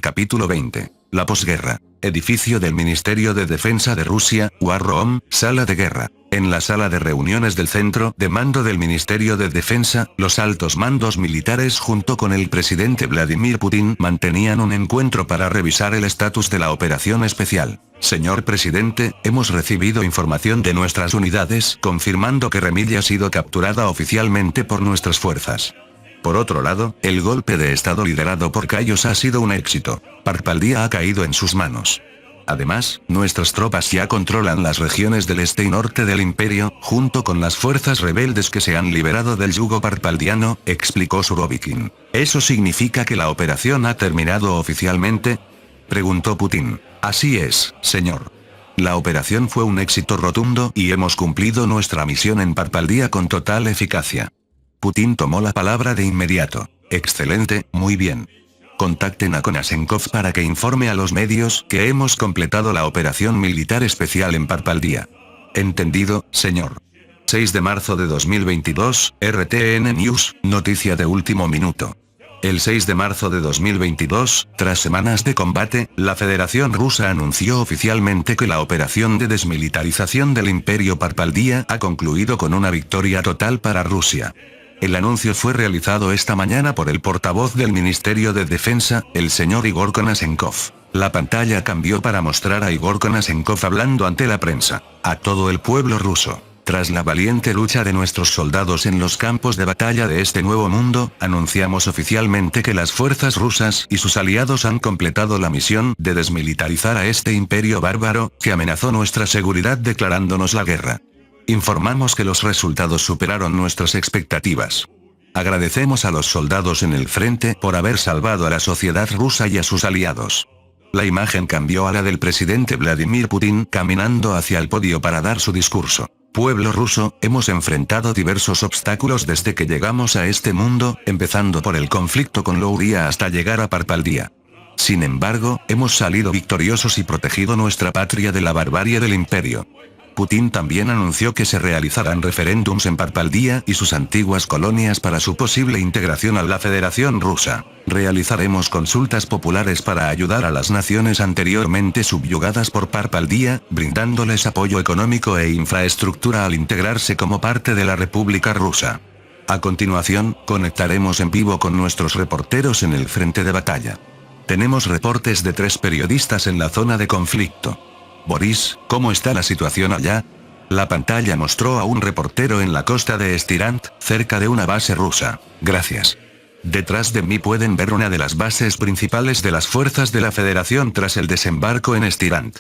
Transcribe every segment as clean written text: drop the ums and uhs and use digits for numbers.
Capítulo 20. La posguerra. Edificio del Ministerio de Defensa de Rusia, War Room, sala de guerra. En la sala de reuniones del centro de mando del Ministerio de Defensa, los altos mandos militares junto con el presidente Vladimir Putin mantenían un encuentro para revisar el estatus de la operación especial. Señor presidente, hemos recibido información de nuestras unidades confirmando que Remilla ha sido capturada oficialmente por nuestras fuerzas. Por otro lado, el golpe de estado liderado por Kayos ha sido un éxito. Parpaldía ha caído en sus manos. Además, nuestras tropas ya controlan las regiones del este y norte del imperio, junto con las fuerzas rebeldes que se han liberado del yugo parpaldiano, explicó Surovikin. ¿Eso significa que la operación ha terminado oficialmente?, preguntó Putin. Así es, señor. La operación fue un éxito rotundo y hemos cumplido nuestra misión en Parpaldía con total eficacia. Putin tomó la palabra de inmediato. Excelente, muy bien. Contacten a Konashenkov para que informe a los medios que hemos completado la operación militar especial en Parpaldía. Entendido, señor. 6 de marzo de 2022, RTN News, noticia de último minuto. El 6 de marzo de 2022, tras semanas de combate, la Federación Rusa anunció oficialmente que la operación de desmilitarización del Imperio Parpaldía ha concluido con una victoria total para Rusia. El anuncio fue realizado esta mañana por el portavoz del Ministerio de Defensa, el señor Igor Konashenkov. La pantalla cambió para mostrar a Igor Konashenkov hablando ante la prensa. A todo el pueblo ruso. Tras la valiente lucha de nuestros soldados en los campos de batalla de este nuevo mundo, anunciamos oficialmente que las fuerzas rusas y sus aliados han completado la misión de desmilitarizar a este imperio bárbaro, que amenazó nuestra seguridad declarándonos la guerra. Informamos que los resultados superaron nuestras expectativas. Agradecemos a los soldados en el frente por haber salvado a la sociedad rusa y a sus aliados. La imagen cambió a la del presidente Vladimir Putin caminando hacia el podio para dar su discurso. Pueblo ruso, hemos enfrentado diversos obstáculos desde que llegamos a este mundo, empezando por el conflicto con Louria hasta llegar a Parpaldía. Sin embargo, hemos salido victoriosos y protegido nuestra patria de la barbarie del imperio. Putin también anunció que se realizarán referéndums en Parpaldía y sus antiguas colonias para su posible integración a la Federación Rusa. Realizaremos consultas populares para ayudar a las naciones anteriormente subyugadas por Parpaldía, brindándoles apoyo económico e infraestructura al integrarse como parte de la República Rusa. A continuación, conectaremos en vivo con nuestros reporteros en el frente de batalla. Tenemos reportes de 3 periodistas en la zona de conflicto. Boris, ¿cómo está la situación allá? La pantalla mostró a un reportero en la costa de Stirant, cerca de una base rusa. Gracias. Detrás de mí pueden ver una de las bases principales de las fuerzas de la Federación tras el desembarco en Stirant.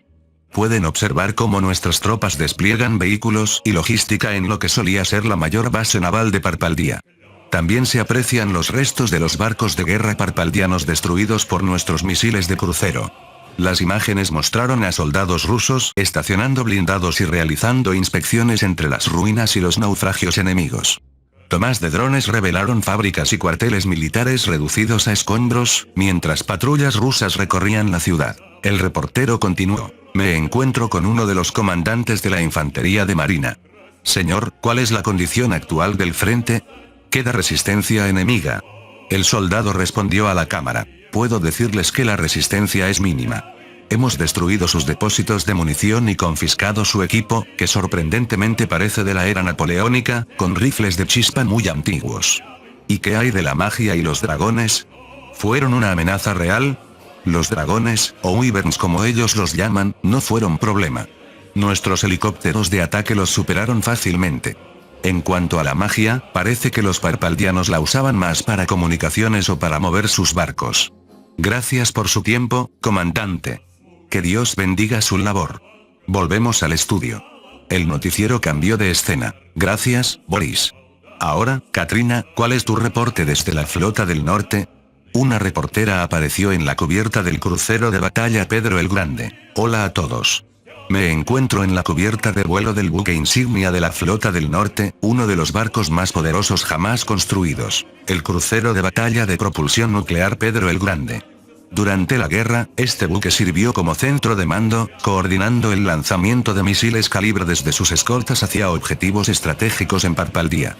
Pueden observar cómo nuestras tropas despliegan vehículos y logística en lo que solía ser la mayor base naval de Parpaldía. También se aprecian los restos de los barcos de guerra parpaldianos destruidos por nuestros misiles de crucero. Las imágenes mostraron a soldados rusos estacionando blindados y realizando inspecciones entre las ruinas y los naufragios enemigos. Tomas de drones revelaron fábricas y cuarteles militares reducidos a escombros, mientras patrullas rusas recorrían la ciudad. El reportero continuó. Me encuentro con uno de los comandantes de la infantería de marina. Señor, ¿cuál es la condición actual del frente? ¿Queda resistencia enemiga? El soldado respondió a la cámara. Puedo decirles que la resistencia es mínima. Hemos destruido sus depósitos de munición y confiscado su equipo, que sorprendentemente parece de la era napoleónica, con rifles de chispa muy antiguos. ¿Y qué hay de la magia y los dragones? ¿Fueron una amenaza real? Los dragones, o wyverns como ellos los llaman, no fueron problema. Nuestros helicópteros de ataque los superaron fácilmente. En cuanto a la magia, parece que los parpaldianos la usaban más para comunicaciones o para mover sus barcos. Gracias por su tiempo, comandante. Que Dios bendiga su labor. Volvemos al estudio. El noticiero cambió de escena. Gracias, Boris. Ahora, Katrina, ¿cuál es tu reporte desde la flota del norte? Una reportera apareció en la cubierta del crucero de batalla Pedro el Grande. Hola a todos. Me encuentro en la cubierta de vuelo del buque insignia de la Flota del Norte, uno de los barcos más poderosos jamás construidos, el crucero de batalla de propulsión nuclear Pedro el Grande. Durante la guerra, este buque sirvió como centro de mando, coordinando el lanzamiento de misiles calibre desde sus escoltas hacia objetivos estratégicos en Parpaldía.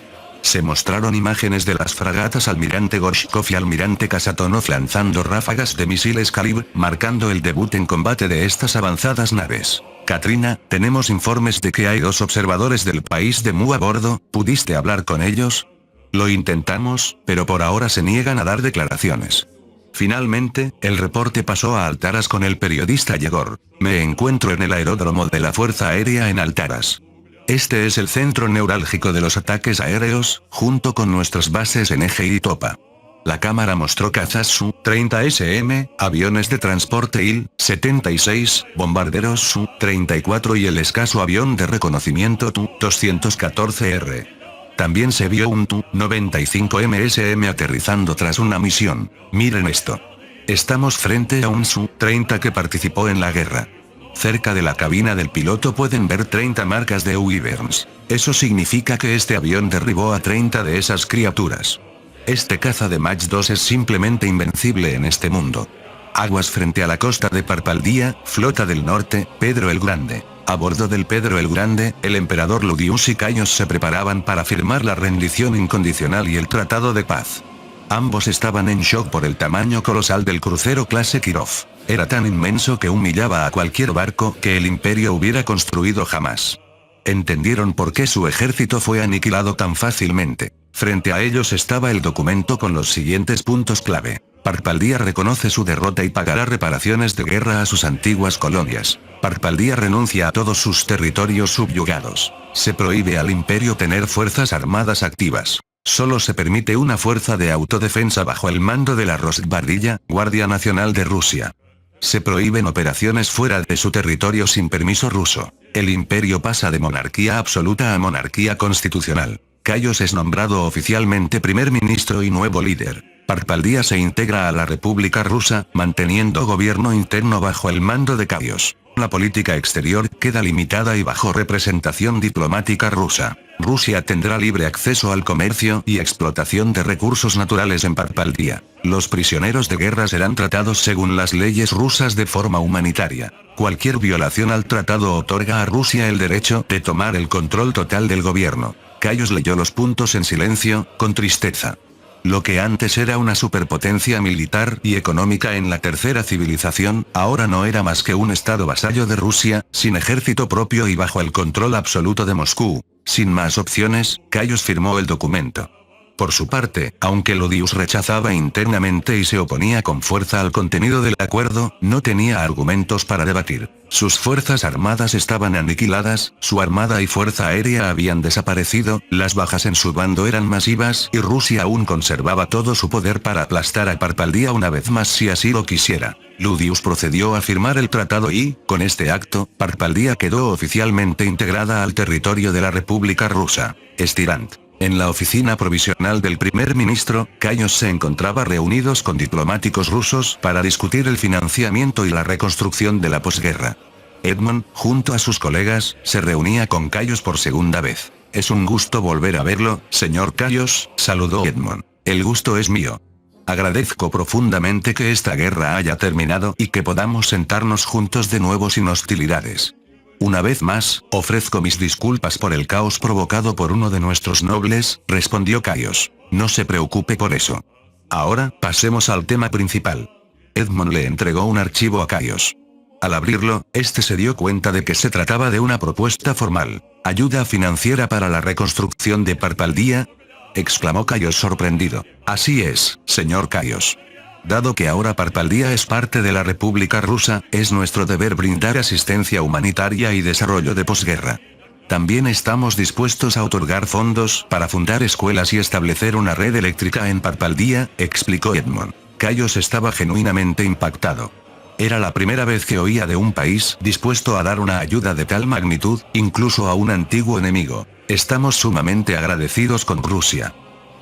Se mostraron imágenes de las fragatas Almirante Gorshkov y Almirante Kasatonov lanzando ráfagas de misiles Kalibr, marcando el debut en combate de estas avanzadas naves. Katrina, tenemos informes de que hay 2 observadores del país de Mu a bordo, ¿pudiste hablar con ellos? Lo intentamos, pero por ahora se niegan a dar declaraciones. Finalmente, el reporte pasó a Altaras con el periodista Yegor. Me encuentro en el aeródromo de la Fuerza Aérea en Altaras. Este es el centro neurálgico de los ataques aéreos, junto con nuestras bases en Eje y Topa. La cámara mostró cazas Su-30SM, aviones de transporte Il-76, bombarderos Su-34 y el escaso avión de reconocimiento Tu-214R. También se vio un Tu-95 MSM aterrizando tras una misión. Miren esto. Estamos frente a un Su-30 que participó en la guerra. Cerca de la cabina del piloto pueden ver 30 marcas de Wyverns. Eso significa que este avión derribó a 30 de esas criaturas. Este caza de Mach 2 es simplemente invencible en este mundo. Aguas frente a la costa de Parpaldía, Flota del Norte, Pedro el Grande. A bordo del Pedro el Grande, el emperador Ludius y Caios se preparaban para firmar la rendición incondicional y el tratado de paz. Ambos estaban en shock por el tamaño colosal del crucero clase Kirov. Era tan inmenso que humillaba a cualquier barco que el imperio hubiera construido jamás. Entendieron por qué su ejército fue aniquilado tan fácilmente. Frente a ellos estaba el documento con los siguientes puntos clave. Parpaldía reconoce su derrota y pagará reparaciones de guerra a sus antiguas colonias. Parpaldía renuncia a todos sus territorios subyugados. Se prohíbe al imperio tener fuerzas armadas activas. Solo se permite una fuerza de autodefensa bajo el mando de la Rosgvardilla, Guardia Nacional de Rusia. Se prohíben operaciones fuera de su territorio sin permiso ruso. El imperio pasa de monarquía absoluta a monarquía constitucional. Caios es nombrado oficialmente primer ministro y nuevo líder. Parpaldía se integra a la República Rusa, manteniendo gobierno interno bajo el mando de Caios. La política exterior queda limitada y bajo representación diplomática rusa. Rusia tendrá libre acceso al comercio y explotación de recursos naturales en Parpaldía. Los prisioneros de guerra serán tratados según las leyes rusas de forma humanitaria. Cualquier violación al tratado otorga a Rusia el derecho de tomar el control total del gobierno. Caios leyó los puntos en silencio, con tristeza. Lo que antes era una superpotencia militar y económica en la tercera civilización, ahora no era más que un estado vasallo de Rusia, sin ejército propio y bajo el control absoluto de Moscú. Sin más opciones, Caios firmó el documento. Por su parte, aunque Ludius rechazaba internamente y se oponía con fuerza al contenido del acuerdo, no tenía argumentos para debatir. Sus fuerzas armadas estaban aniquiladas, su armada y fuerza aérea habían desaparecido, las bajas en su bando eran masivas y Rusia aún conservaba todo su poder para aplastar a Parpaldía una vez más si así lo quisiera. Ludius procedió a firmar el tratado y, con este acto, Parpaldía quedó oficialmente integrada al territorio de la República Rusa. Stirant. En la oficina provisional del primer ministro, Caios se encontraba reunidos con diplomáticos rusos para discutir el financiamiento y la reconstrucción de la posguerra. Edmond, junto a sus colegas, se reunía con Caios por segunda vez. Es un gusto volver a verlo, señor Caios, saludó Edmond. El gusto es mío. Agradezco profundamente que esta guerra haya terminado y que podamos sentarnos juntos de nuevo sin hostilidades. Una vez más, ofrezco mis disculpas por el caos provocado por uno de nuestros nobles, respondió Caios. No se preocupe por eso. Ahora, pasemos al tema principal. Edmond le entregó un archivo a Caios. Al abrirlo, este se dio cuenta de que se trataba de una propuesta formal. ¿Ayuda financiera para la reconstrucción de Parpaldía?, exclamó Caios sorprendido. Así es, señor Caios. Dado que ahora Parpaldía es parte de la República Rusa, es nuestro deber brindar asistencia humanitaria y desarrollo de posguerra. También estamos dispuestos a otorgar fondos para fundar escuelas y establecer una red eléctrica en Parpaldía, explicó Edmond. Caios estaba genuinamente impactado. Era la primera vez que oía de un país dispuesto a dar una ayuda de tal magnitud, incluso a un antiguo enemigo. Estamos sumamente agradecidos con Rusia.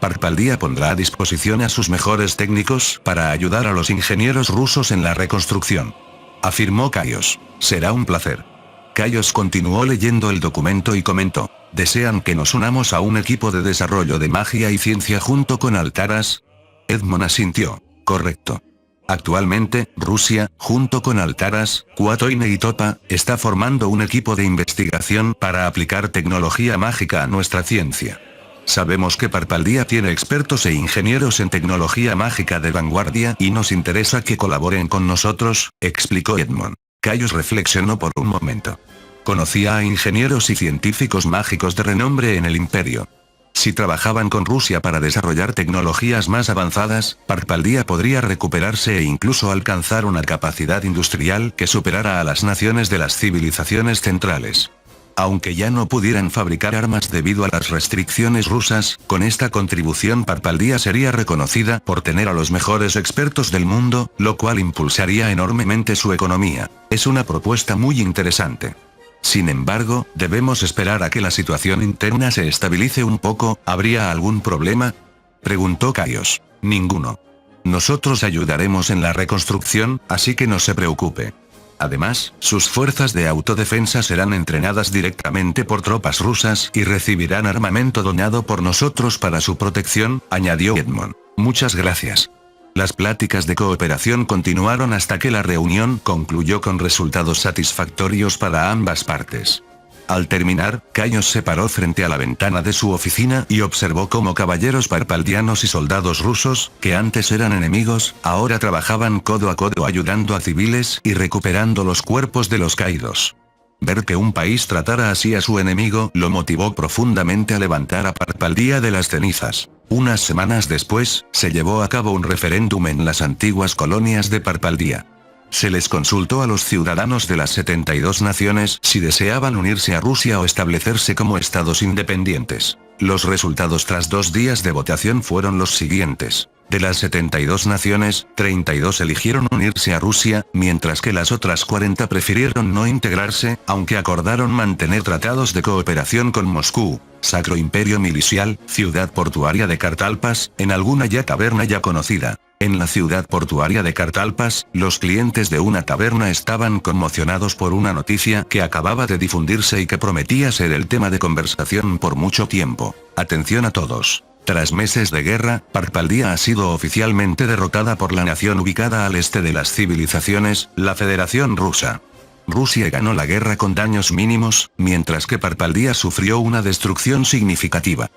Parpaldía pondrá a disposición a sus mejores técnicos para ayudar a los ingenieros rusos en la reconstrucción. Afirmó Caios. Será un placer. Caios continuó leyendo el documento y comentó. ¿Desean que nos unamos a un equipo de desarrollo de magia y ciencia junto con Altaras? Edmond asintió. Correcto. Actualmente, Rusia, junto con Altaras, Kuatoine y Topa, está formando un equipo de investigación para aplicar tecnología mágica a nuestra ciencia. Sabemos que Parpaldía tiene expertos e ingenieros en tecnología mágica de vanguardia y nos interesa que colaboren con nosotros, explicó Edmond. Caius reflexionó por un momento. Conocía a ingenieros y científicos mágicos de renombre en el imperio. Si trabajaban con Rusia para desarrollar tecnologías más avanzadas, Parpaldía podría recuperarse e incluso alcanzar una capacidad industrial que superara a las naciones de las civilizaciones centrales. Aunque ya no pudieran fabricar armas debido a las restricciones rusas, con esta contribución Parpaldía sería reconocida por tener a los mejores expertos del mundo, lo cual impulsaría enormemente su economía. Es una propuesta muy interesante. Sin embargo, debemos esperar a que la situación interna se estabilice un poco. ¿Habría algún problema?, preguntó Caius. Ninguno. Nosotros ayudaremos en la reconstrucción, así que no se preocupe. Además, sus fuerzas de autodefensa serán entrenadas directamente por tropas rusas y recibirán armamento donado por nosotros para su protección, añadió Edmond. Muchas gracias. Las pláticas de cooperación continuaron hasta que la reunión concluyó con resultados satisfactorios para ambas partes. Al terminar, Caius se paró frente a la ventana de su oficina y observó cómo caballeros parpaldianos y soldados rusos, que antes eran enemigos, ahora trabajaban codo a codo ayudando a civiles y recuperando los cuerpos de los caídos. Ver que un país tratara así a su enemigo lo motivó profundamente a levantar a Parpaldía de las cenizas. Unas semanas después, se llevó a cabo un referéndum en las antiguas colonias de Parpaldía. Se les consultó a los ciudadanos de las 72 naciones si deseaban unirse a Rusia o establecerse como estados independientes. Los resultados tras 2 días de votación fueron los siguientes. De las 72 naciones, 32 eligieron unirse a Rusia, mientras que las otras 40 prefirieron no integrarse, aunque acordaron mantener tratados de cooperación con Moscú. Sacro Imperio Milicial, ciudad portuaria de Cartalpas, en alguna taberna ya conocida. En la ciudad portuaria de Cartalpas, los clientes de una taberna estaban conmocionados por una noticia que acababa de difundirse y que prometía ser el tema de conversación por mucho tiempo. Atención a todos. Tras meses de guerra, Parpaldía ha sido oficialmente derrotada por la nación ubicada al este de las civilizaciones, la Federación Rusa. Rusia ganó la guerra con daños mínimos, mientras que Parpaldía sufrió una destrucción significativa.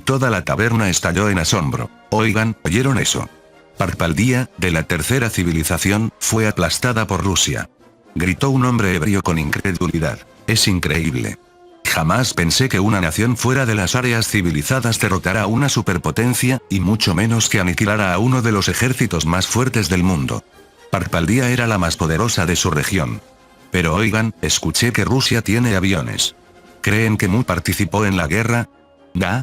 Toda la taberna estalló en asombro. Oigan, ¿oyeron eso? Parpaldía, de la tercera civilización, fue aplastada por Rusia. Gritó un hombre ebrio con incredulidad. Es increíble. Jamás pensé que una nación fuera de las áreas civilizadas derrotara a una superpotencia, y mucho menos que aniquilara a uno de los ejércitos más fuertes del mundo. Parpaldía era la más poderosa de su región. Pero oigan, escuché que Rusia tiene aviones. ¿Creen que Mu participó en la guerra?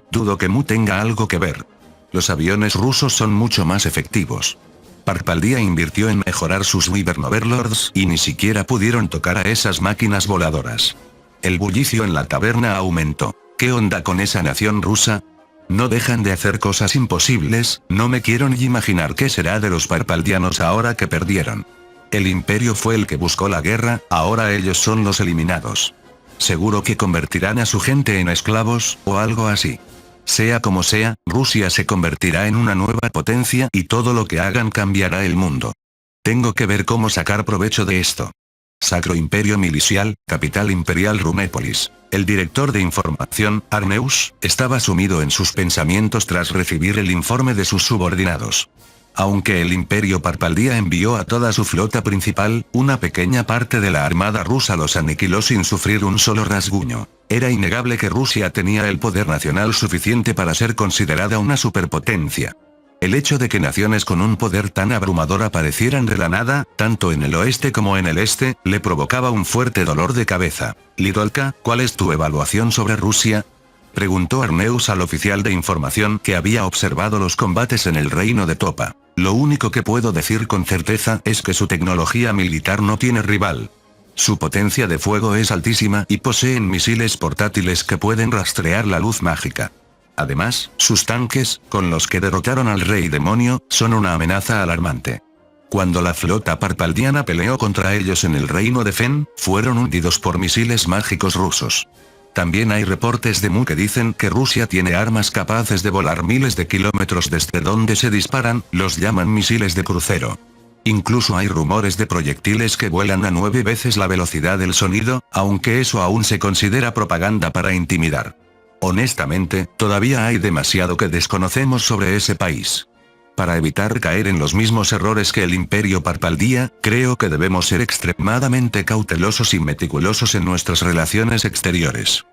Dudo que Mu tenga algo que ver. Los aviones rusos son mucho más efectivos. Parpaldía invirtió en mejorar sus Wyvern-Overlords y ni siquiera pudieron tocar a esas máquinas voladoras. El bullicio en la taberna aumentó. ¿Qué onda con esa nación rusa? No dejan de hacer cosas imposibles, no me quiero ni imaginar qué será de los parpaldianos ahora que perdieron. El imperio fue el que buscó la guerra, ahora ellos son los eliminados. Seguro que convertirán a su gente en esclavos, o algo así. Sea como sea, Rusia se convertirá en una nueva potencia y todo lo que hagan cambiará el mundo. Tengo que ver cómo sacar provecho de esto. Sacro Imperio Milicial, capital imperial Rumépolis. El director de información, Arneus, estaba sumido en sus pensamientos tras recibir el informe de sus subordinados. Aunque el Imperio Parpaldía envió a toda su flota principal, una pequeña parte de la armada rusa los aniquiló sin sufrir un solo rasguño. Era innegable que Rusia tenía el poder nacional suficiente para ser considerada una superpotencia. El hecho de que naciones con un poder tan abrumador aparecieran de la nada, tanto en el oeste como en el este, le provocaba un fuerte dolor de cabeza. Lidolka, ¿cuál es tu evaluación sobre Rusia?, preguntó Arneus al oficial de información que había observado los combates en el reino de Topa. Lo único que puedo decir con certeza es que su tecnología militar no tiene rival. Su potencia de fuego es altísima y poseen misiles portátiles que pueden rastrear la luz mágica. Además, sus tanques, con los que derrotaron al rey demonio, son una amenaza alarmante. Cuando la flota parpaldiana peleó contra ellos en el reino de Fen, fueron hundidos por misiles mágicos rusos. También hay reportes de Mu que dicen que Rusia tiene armas capaces de volar miles de kilómetros desde donde se disparan, los llaman misiles de crucero. Incluso hay rumores de proyectiles que vuelan a 9 veces la velocidad del sonido, aunque eso aún se considera propaganda para intimidar. Honestamente, todavía hay demasiado que desconocemos sobre ese país. Para evitar caer en los mismos errores que el Imperio Parpaldía, creo que debemos ser extremadamente cautelosos y meticulosos en nuestras relaciones exteriores.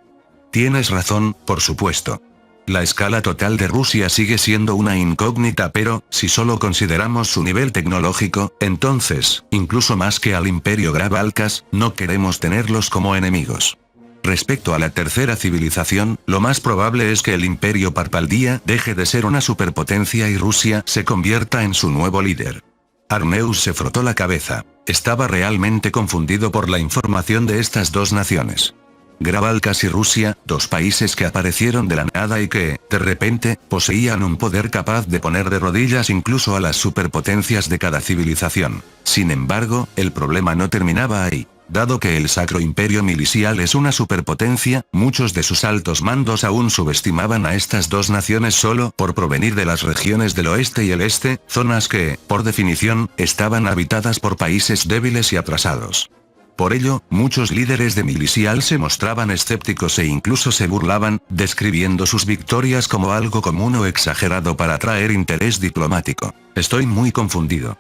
Tienes razón, por supuesto. La escala total de Rusia sigue siendo una incógnita, pero, si solo consideramos su nivel tecnológico, entonces, incluso más que al Imperio Grab-Alcas, no queremos tenerlos como enemigos. Respecto a la tercera civilización, lo más probable es que el Imperio Parpaldía deje de ser una superpotencia y Rusia se convierta en su nuevo líder. Arneus se frotó la cabeza. Estaba realmente confundido por la información de estas dos naciones. Grab-Alcas y Rusia, dos países que aparecieron de la nada y que, de repente, poseían un poder capaz de poner de rodillas incluso a las superpotencias de cada civilización. Sin embargo, el problema no terminaba ahí. Dado que el Sacro Imperio Milicial es una superpotencia, muchos de sus altos mandos aún subestimaban a estas dos naciones solo por provenir de las regiones del oeste y el este, zonas que, por definición, estaban habitadas por países débiles y atrasados. Por ello, muchos líderes de Milicial se mostraban escépticos e incluso se burlaban, describiendo sus victorias como algo común o exagerado para atraer interés diplomático. Estoy muy confundido.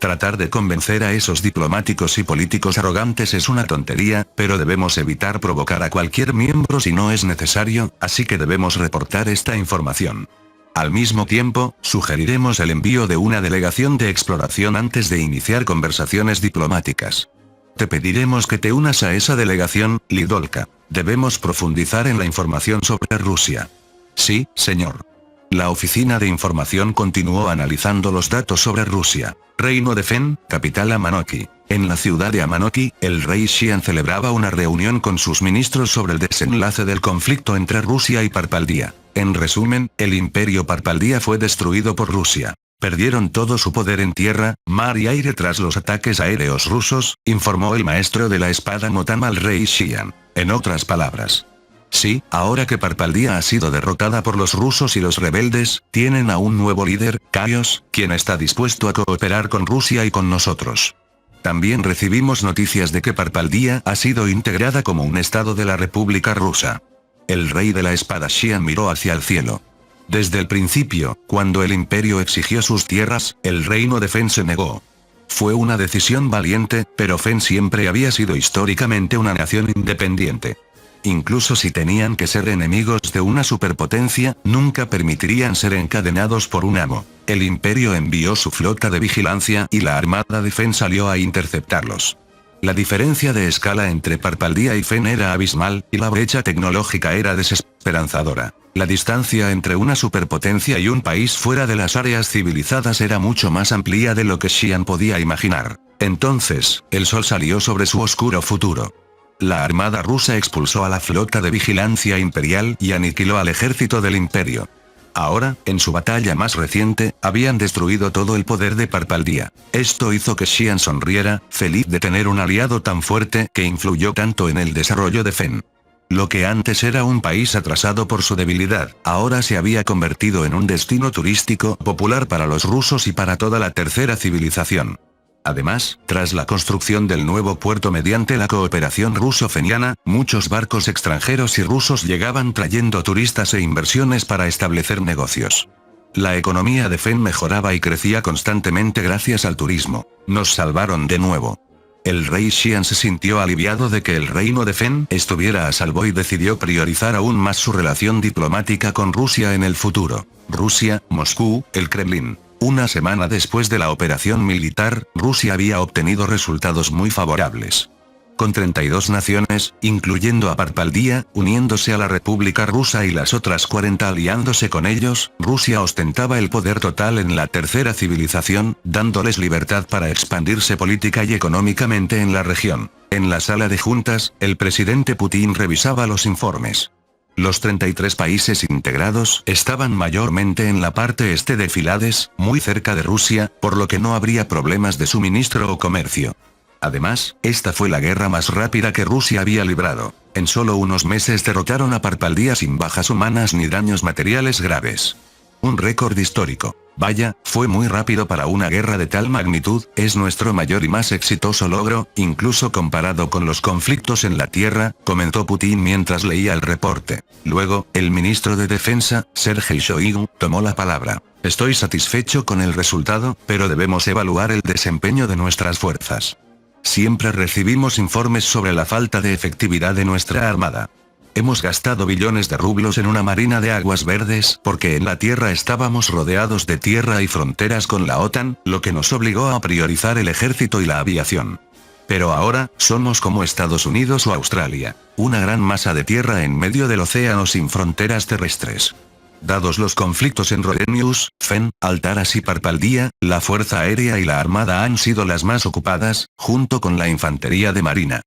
Tratar de convencer a esos diplomáticos y políticos arrogantes es una tontería, pero debemos evitar provocar a cualquier miembro si no es necesario, así que debemos reportar esta información. Al mismo tiempo, sugeriremos el envío de una delegación de exploración antes de iniciar conversaciones diplomáticas. Te pediremos que te unas a esa delegación, Lidolka. Debemos profundizar en la información sobre Rusia. Sí, señor. La oficina de información continuó analizando los datos sobre Rusia. Reino de Fen, capital Amanoki. En la ciudad de Amanoki, el rey Xian celebraba una reunión con sus ministros sobre el desenlace del conflicto entre Rusia y Parpaldía. En resumen, el Imperio Parpaldía fue destruido por Rusia. Perdieron todo su poder en tierra, mar y aire tras los ataques aéreos rusos, informó el maestro de la espada Motam al rey Xian. En otras palabras. Sí, ahora que Parpaldía ha sido derrotada por los rusos y los rebeldes, tienen a un nuevo líder, Kaios, quien está dispuesto a cooperar con Rusia y con nosotros. También recibimos noticias de que Parpaldía ha sido integrada como un estado de la República Rusa. El rey de la espada Xian miró hacia el cielo. Desde el principio, cuando el imperio exigió sus tierras, el reino de Fen se negó. Fue una decisión valiente, pero Fen siempre había sido históricamente una nación independiente. Incluso si tenían que ser enemigos de una superpotencia, nunca permitirían ser encadenados por un amo. El imperio envió su flota de vigilancia y la armada de Fen salió a interceptarlos. La diferencia de escala entre Parpaldía y Fen era abismal, y la brecha tecnológica era desesperanzadora. La distancia entre una superpotencia y un país fuera de las áreas civilizadas era mucho más amplia de lo que Xian podía imaginar. Entonces, el sol salió sobre su oscuro futuro. La armada rusa expulsó a la flota de vigilancia imperial y aniquiló al ejército del imperio. Ahora, en su batalla más reciente, habían destruido todo el poder de Parpaldía. Esto hizo que Xian sonriera, feliz de tener un aliado tan fuerte que influyó tanto en el desarrollo de Fen. Lo que antes era un país atrasado por su debilidad, ahora se había convertido en un destino turístico popular para los rusos y para toda la tercera civilización. Además, tras la construcción del nuevo puerto mediante la cooperación ruso-feniana, muchos barcos extranjeros y rusos llegaban trayendo turistas e inversiones para establecer negocios. La economía de Fen mejoraba y crecía constantemente gracias al turismo. Nos salvaron de nuevo. El rey Xian se sintió aliviado de que el reino de Fen estuviera a salvo y decidió priorizar aún más su relación diplomática con Rusia en el futuro. Rusia, Moscú, el Kremlin. Una semana después de la operación militar, Rusia había obtenido resultados muy favorables. Con 32 naciones, incluyendo a Parpaldía, uniéndose a la República Rusa y las otras 40 aliándose con ellos, Rusia ostentaba el poder total en la tercera civilización, dándoles libertad para expandirse política y económicamente en la región. En la sala de juntas, el presidente Putin revisaba los informes. Los 33 países integrados estaban mayormente en la parte este de Filades, muy cerca de Rusia, por lo que no habría problemas de suministro o comercio. Además, esta fue la guerra más rápida que Rusia había librado. En solo unos meses derrotaron a Parpaldía sin bajas humanas ni daños materiales graves. Un récord histórico. Vaya, fue muy rápido para una guerra de tal magnitud, es nuestro mayor y más exitoso logro, incluso comparado con los conflictos en la tierra, comentó Putin mientras leía el reporte. Luego, el ministro de Defensa, Sergei Shoigu, tomó la palabra. Estoy satisfecho con el resultado, pero debemos evaluar el desempeño de nuestras fuerzas. Siempre recibimos informes sobre la falta de efectividad de nuestra armada. Hemos gastado billones de rublos en una marina de aguas verdes porque en la tierra estábamos rodeados de tierra y fronteras con la OTAN, lo que nos obligó a priorizar el ejército y la aviación. Pero ahora, somos como Estados Unidos o Australia, una gran masa de tierra en medio del océano sin fronteras terrestres. Dados los conflictos en Rodenius, Fen, Altaras y Parpaldía, la Fuerza Aérea y la Armada han sido las más ocupadas, junto con la Infantería de Marina.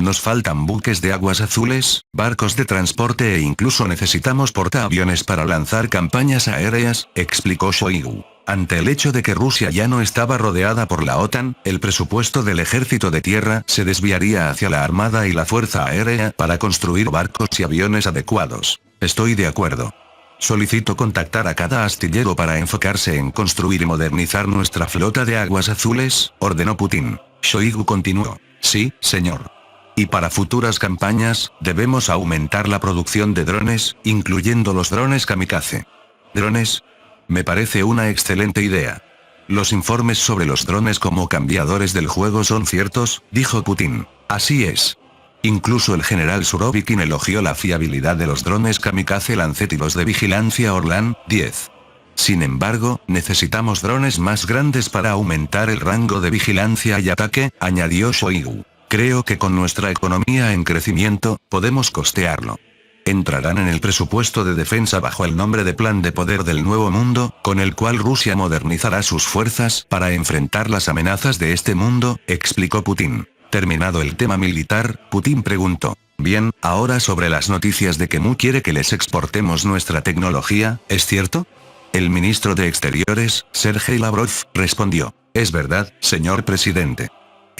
Nos faltan buques de aguas azules, barcos de transporte e incluso necesitamos portaaviones para lanzar campañas aéreas, explicó Shoigu. Ante el hecho de que Rusia ya no estaba rodeada por la OTAN, el presupuesto del ejército de tierra se desviaría hacia la armada y la fuerza aérea para construir barcos y aviones adecuados. Estoy de acuerdo. Solicito contactar a cada astillero para enfocarse en construir y modernizar nuestra flota de aguas azules, ordenó Putin. Shoigu continuó. Sí, señor. Y para futuras campañas, debemos aumentar la producción de drones, incluyendo los drones kamikaze. ¿Drones? Me parece una excelente idea. Los informes sobre los drones como cambiadores del juego son ciertos, dijo Putin. Así es. Incluso el general Surovikin elogió la fiabilidad de los drones kamikaze Lancet y los de vigilancia Orlan 10. Sin embargo, necesitamos drones más grandes para aumentar el rango de vigilancia y ataque, añadió Shoigu. Creo que con nuestra economía en crecimiento, podemos costearlo. Entrarán en el presupuesto de defensa bajo el nombre de Plan de Poder del Nuevo Mundo, con el cual Rusia modernizará sus fuerzas para enfrentar las amenazas de este mundo, explicó Putin. Terminado el tema militar, Putin preguntó. Bien, ahora sobre las noticias de que Mu quiere que les exportemos nuestra tecnología, ¿es cierto? El ministro de Exteriores, Sergei Lavrov, respondió. Es verdad, señor presidente.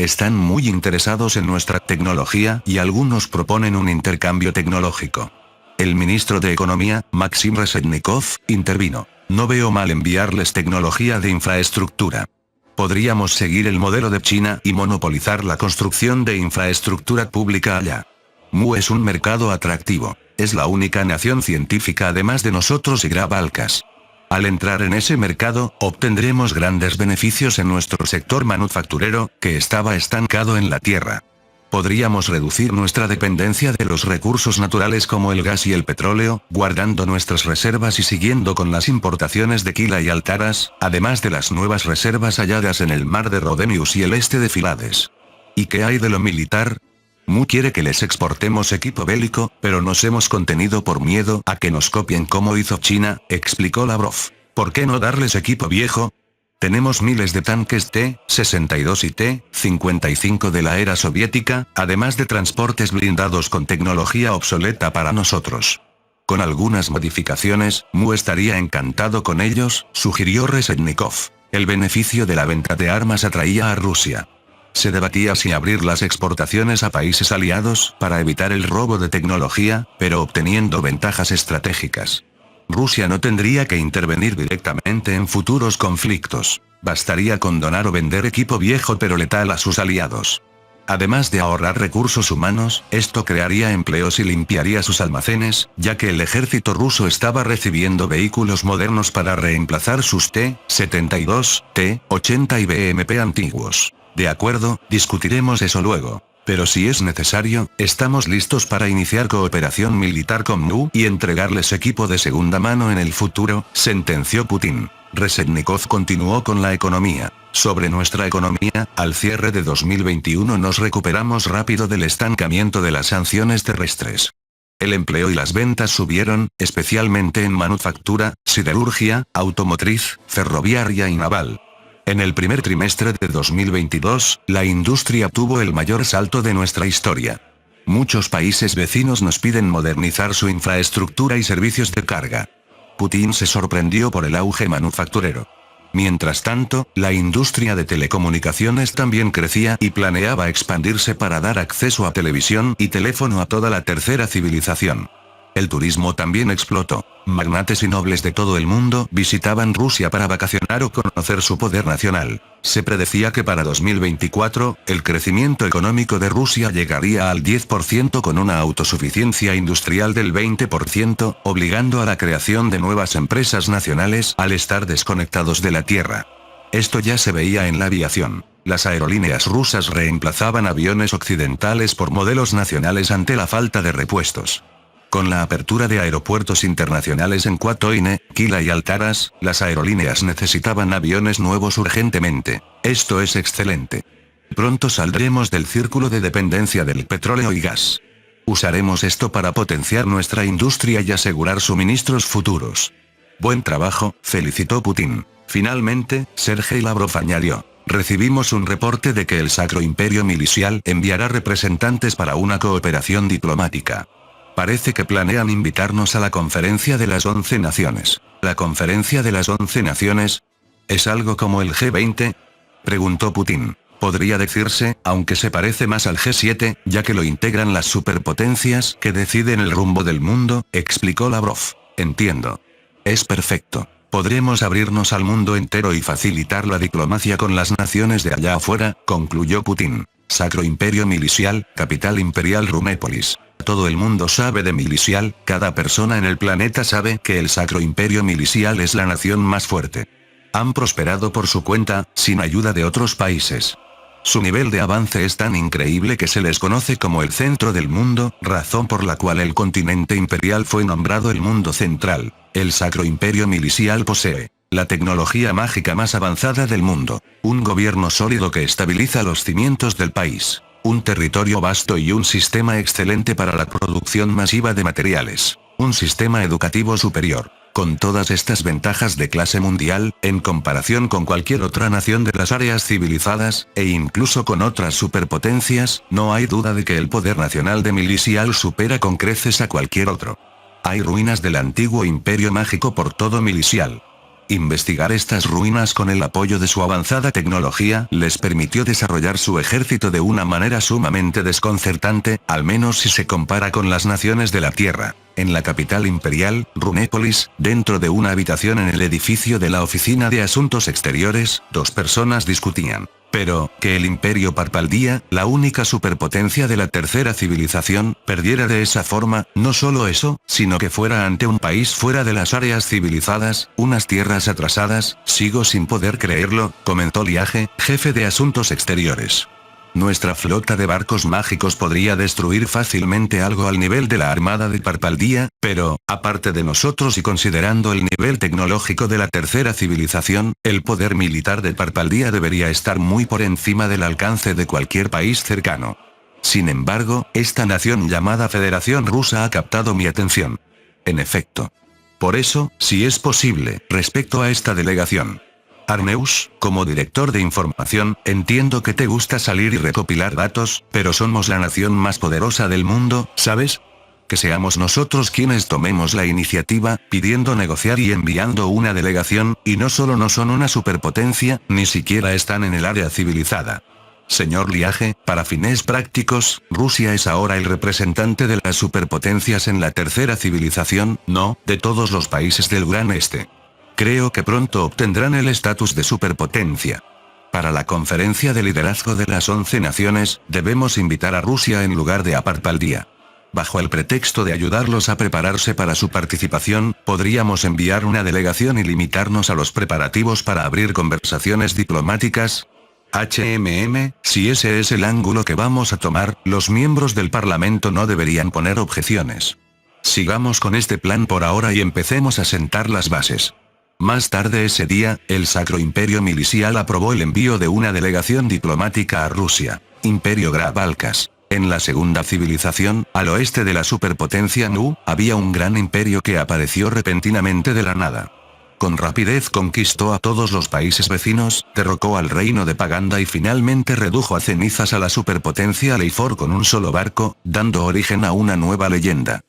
Están muy interesados en nuestra tecnología y algunos proponen un intercambio tecnológico. El ministro de Economía, Maxim Reshetnikov, intervino. No veo mal enviarles tecnología de infraestructura. Podríamos seguir el modelo de China y monopolizar la construcción de infraestructura pública allá. Mu es un mercado atractivo. Es la única nación científica además de nosotros y Grabalcas. Al entrar en ese mercado, obtendremos grandes beneficios en nuestro sector manufacturero, que estaba estancado en la tierra. Podríamos reducir nuestra dependencia de los recursos naturales como el gas y el petróleo, guardando nuestras reservas y siguiendo con las importaciones de Kila y Altaras, además de las nuevas reservas halladas en el mar de Rodenius y el este de Filades. ¿Y qué hay de lo militar? Mu quiere que les exportemos equipo bélico, pero nos hemos contenido por miedo a que nos copien como hizo China, explicó Lavrov. ¿Por qué no darles equipo viejo? Tenemos miles de tanques T-62 y T-55 de la era soviética, además de transportes blindados con tecnología obsoleta para nosotros. Con algunas modificaciones, Mu estaría encantado con ellos, sugirió Reshetnikov. El beneficio de la venta de armas atraía a Rusia. Se debatía si abrir las exportaciones a países aliados para evitar el robo de tecnología, pero obteniendo ventajas estratégicas. Rusia no tendría que intervenir directamente en futuros conflictos. Bastaría con donar o vender equipo viejo pero letal a sus aliados. Además de ahorrar recursos humanos, esto crearía empleos y limpiaría sus almacenes, ya que el ejército ruso estaba recibiendo vehículos modernos para reemplazar sus T-72, T-80 y BMP antiguos. De acuerdo, discutiremos eso luego. Pero si es necesario, estamos listos para iniciar cooperación militar con Mu y entregarles equipo de segunda mano en el futuro, sentenció Putin. Reshetnikov continuó con la economía. Sobre nuestra economía, al cierre de 2021 nos recuperamos rápido del estancamiento de las sanciones terrestres. El empleo y las ventas subieron, especialmente en manufactura, siderurgia, automotriz, ferroviaria y naval. En el primer trimestre de 2022, la industria tuvo el mayor salto de nuestra historia. Muchos países vecinos nos piden modernizar su infraestructura y servicios de carga. Putin se sorprendió por el auge manufacturero. Mientras tanto, la industria de telecomunicaciones también crecía y planeaba expandirse para dar acceso a televisión y teléfono a toda la tercera civilización. El turismo también explotó. Magnates y nobles de todo el mundo visitaban Rusia para vacacionar o conocer su poder nacional. Se predecía que para 2024, el crecimiento económico de Rusia llegaría al 10% con una autosuficiencia industrial del 20%, obligando a la creación de nuevas empresas nacionales al estar desconectados de la tierra. Esto ya se veía en la aviación. Las aerolíneas rusas reemplazaban aviones occidentales por modelos nacionales ante la falta de repuestos. Con la apertura de aeropuertos internacionales en Kuatoyne, Kila y Altaras, las aerolíneas necesitaban aviones nuevos urgentemente. Esto es excelente. Pronto saldremos del círculo de dependencia del petróleo y gas. Usaremos esto para potenciar nuestra industria y asegurar suministros futuros. Buen trabajo, felicitó Putin. Finalmente, Sergei Lavrov añadió. Recibimos un reporte de que el Sacro Imperio Milicial enviará representantes para una cooperación diplomática. Parece que planean invitarnos a la Conferencia de las 11 Naciones. ¿La Conferencia de las 11 Naciones? ¿Es algo como el G20? Preguntó Putin. Podría decirse, aunque se parece más al G7, ya que lo integran las superpotencias que deciden el rumbo del mundo, explicó Lavrov. Entiendo. Es perfecto. Podremos abrirnos al mundo entero y facilitar la diplomacia con las naciones de allá afuera, concluyó Putin. Sacro Imperio Milicial, capital imperial Rumépolis. Todo el mundo sabe de Milicial, cada persona en el planeta sabe que el Sacro Imperio Milicial es la nación más fuerte. Han prosperado por su cuenta, sin ayuda de otros países. Su nivel de avance es tan increíble que se les conoce como el centro del mundo, razón por la cual el continente imperial fue nombrado el mundo central. El Sacro Imperio Milicial posee la tecnología mágica más avanzada del mundo, un gobierno sólido que estabiliza los cimientos del país, un territorio vasto y un sistema excelente para la producción masiva de materiales, un sistema educativo superior. Con todas estas ventajas de clase mundial, en comparación con cualquier otra nación de las áreas civilizadas, e incluso con otras superpotencias, no hay duda de que el poder nacional de Milicial supera con creces a cualquier otro. Hay ruinas del antiguo imperio mágico por todo Milicial. Investigar estas ruinas con el apoyo de su avanzada tecnología les permitió desarrollar su ejército de una manera sumamente desconcertante, al menos si se compara con las naciones de la Tierra. En la capital imperial, Runépolis, dentro de una habitación en el edificio de la Oficina de Asuntos Exteriores, dos personas discutían. Pero, que el imperio Parpaldía, la única superpotencia de la tercera civilización, perdiera de esa forma, no solo eso, sino que fuera ante un país fuera de las áreas civilizadas, unas tierras atrasadas, sigo sin poder creerlo, comentó Liage, jefe de Asuntos Exteriores. Nuestra flota de barcos mágicos podría destruir fácilmente algo al nivel de la armada de Parpaldía, pero, aparte de nosotros y considerando el nivel tecnológico de la tercera civilización, el poder militar de Parpaldía debería estar muy por encima del alcance de cualquier país cercano. Sin embargo, esta nación llamada Federación Rusa ha captado mi atención. En efecto. Por eso, si es posible, respecto a esta delegación. Arneus, como director de información, entiendo que te gusta salir y recopilar datos, pero somos la nación más poderosa del mundo, ¿sabes? Que seamos nosotros quienes tomemos la iniciativa, pidiendo negociar y enviando una delegación, y no solo no son una superpotencia, ni siquiera están en el área civilizada. Señor Liage, para fines prácticos, Rusia es ahora el representante de las superpotencias en la tercera civilización, no, de todos los países del Gran Este. Creo que pronto obtendrán el estatus de superpotencia. Para la conferencia de liderazgo de las 11 naciones, debemos invitar a Rusia en lugar de a Parpaldía. Bajo el pretexto de ayudarlos a prepararse para su participación, podríamos enviar una delegación y limitarnos a los preparativos para abrir conversaciones diplomáticas. Si ese es el ángulo que vamos a tomar, los miembros del Parlamento no deberían poner objeciones. Sigamos con este plan por ahora y empecemos a sentar las bases. Más tarde ese día, el Sacro Imperio Milicial aprobó el envío de una delegación diplomática a Rusia. Imperio Grabalkas. En la segunda civilización, al oeste de la superpotencia Nu, había un gran imperio que apareció repentinamente de la nada. Con rapidez conquistó a todos los países vecinos, derrocó al reino de Paganda y finalmente redujo a cenizas a la superpotencia Leifor con un solo barco, dando origen a una nueva leyenda.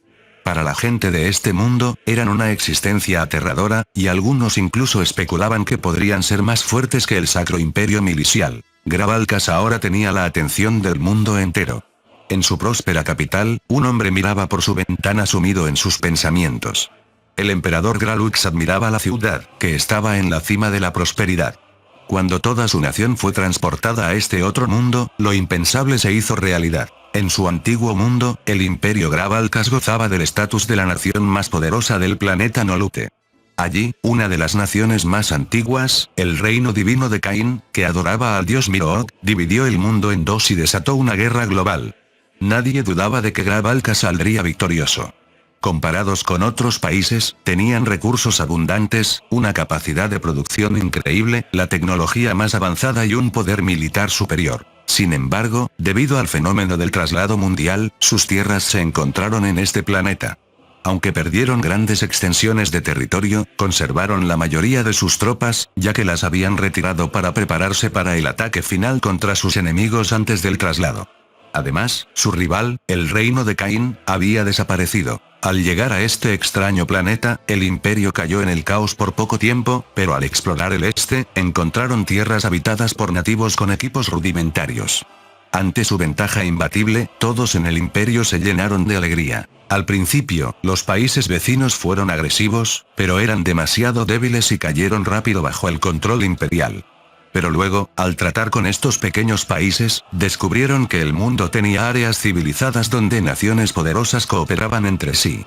Para la gente de este mundo, eran una existencia aterradora, y algunos incluso especulaban que podrían ser más fuertes que el Sacro Imperio Milicial. Grabalkas ahora tenía la atención del mundo entero. En su próspera capital, un hombre miraba por su ventana sumido en sus pensamientos. El emperador Gralux admiraba la ciudad, que estaba en la cima de la prosperidad. Cuando toda su nación fue transportada a este otro mundo, lo impensable se hizo realidad. En su antiguo mundo, el Imperio Gravalcas gozaba del estatus de la nación más poderosa del planeta Nolute. Allí, una de las naciones más antiguas, el reino divino de Caín, que adoraba al dios Mirook, dividió el mundo en dos y desató una guerra global. Nadie dudaba de que Gravalcas saldría victorioso. Comparados con otros países, tenían recursos abundantes, una capacidad de producción increíble, la tecnología más avanzada y un poder militar superior. Sin embargo, debido al fenómeno del traslado mundial, sus tierras se encontraron en este planeta. Aunque perdieron grandes extensiones de territorio, conservaron la mayoría de sus tropas, ya que las habían retirado para prepararse para el ataque final contra sus enemigos antes del traslado. Además, su rival, el reino de Caín, había desaparecido. Al llegar a este extraño planeta, el imperio cayó en el caos por poco tiempo, pero al explorar el este, encontraron tierras habitadas por nativos con equipos rudimentarios. Ante su ventaja imbatible, todos en el imperio se llenaron de alegría. Al principio, los países vecinos fueron agresivos, pero eran demasiado débiles y cayeron rápido bajo el control imperial. Pero luego, al tratar con estos pequeños países, descubrieron que el mundo tenía áreas civilizadas donde naciones poderosas cooperaban entre sí.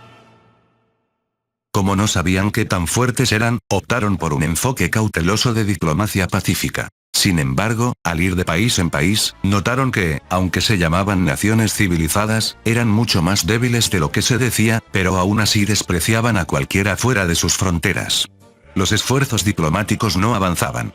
Como no sabían qué tan fuertes eran, optaron por un enfoque cauteloso de diplomacia pacífica. Sin embargo, al ir de país en país, notaron que, aunque se llamaban naciones civilizadas, eran mucho más débiles de lo que se decía, pero aún así despreciaban a cualquiera fuera de sus fronteras. Los esfuerzos diplomáticos no avanzaban.